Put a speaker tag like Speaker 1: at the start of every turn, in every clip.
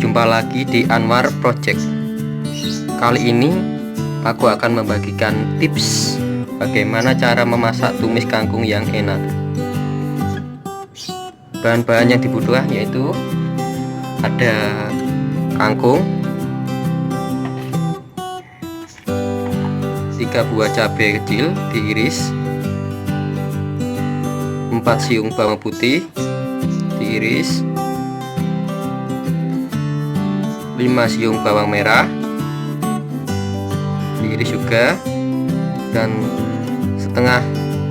Speaker 1: Jumpa lagi di Anwar Project. Kali ini aku akan membagikan tips bagaimana cara memasak tumis kangkung yang enak. Bahan-bahan yang dibutuhkan yaitu ada kangkung, 3 buah cabai kecil diiris, 4 siung bawang putih diiris, 5 siung bawang merah diiris juga, dan setengah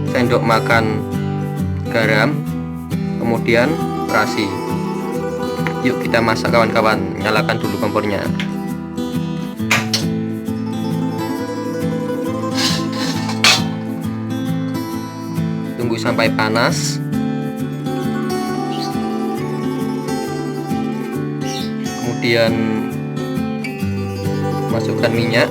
Speaker 1: sendok makan garam, kemudian terasi. Yuk kita masak kawan-kawan. Nyalakan dulu kompornya. Tunggu sampai panas. Kemudian masukkan minyak.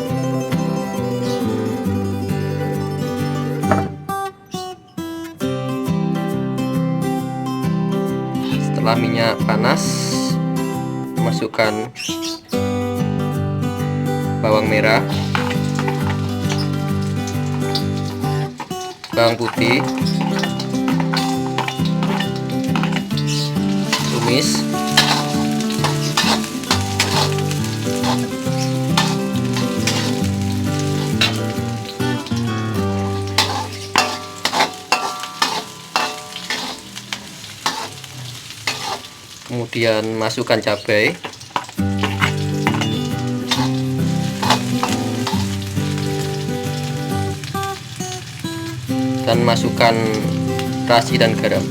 Speaker 1: Setelah minyak panas, masukkan bawang merah, bawang putih, tumis, kemudian masukkan cabai, dan masukkan terasi dan garam.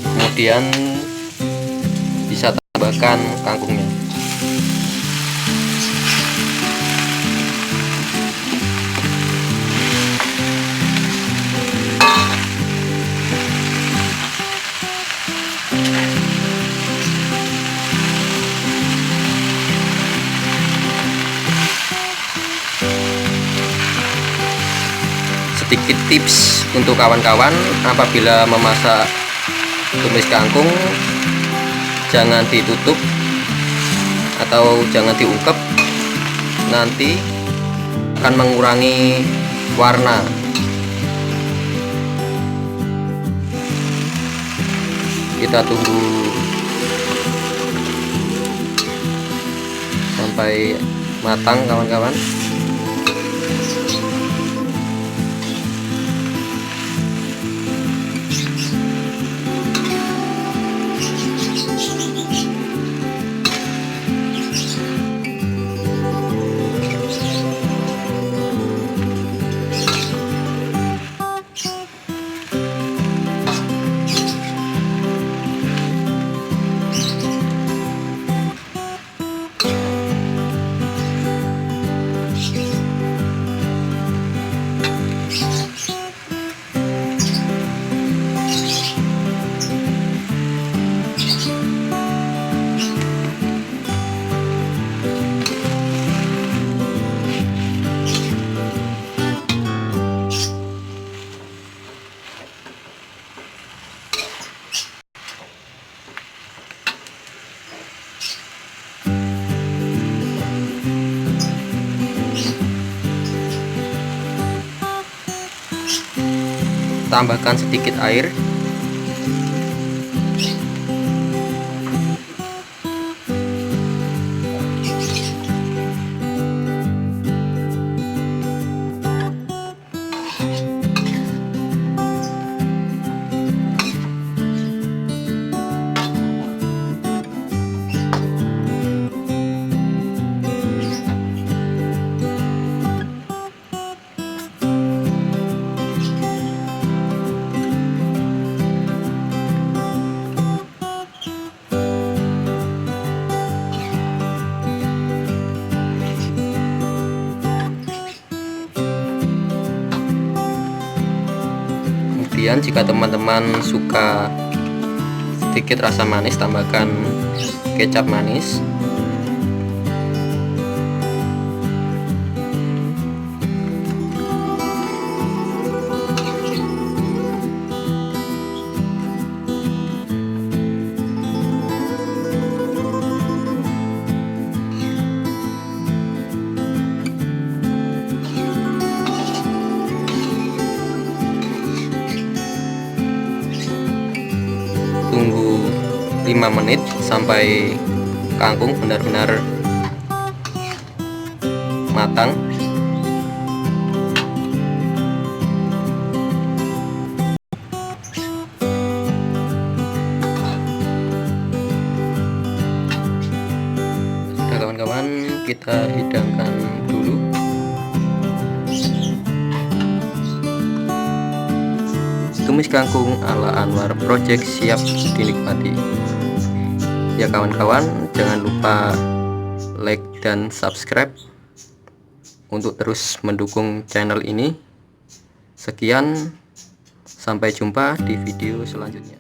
Speaker 1: Kemudian bisa tambahkan kangkungnya. Sedikit tips untuk kawan-kawan apabila memasak tumis kangkung, jangan ditutup atau jangan diungkep, nanti akan mengurangi warna. Kita tunggu sampai matang kawan-kawan. Tambahkan sedikit air. Kemudian jika teman-teman suka sedikit rasa manis, tambahkan kecap manis. tunggu 5 menit sampai kangkung benar-benar matang. Sudah kawan-kawan, kita hidangkan dulu. Tumis kangkung ala Anwar Project siap dinikmati. Ya kawan-kawan, jangan lupa like dan subscribe untuk terus mendukung channel ini. Sekian, sampai jumpa di video selanjutnya.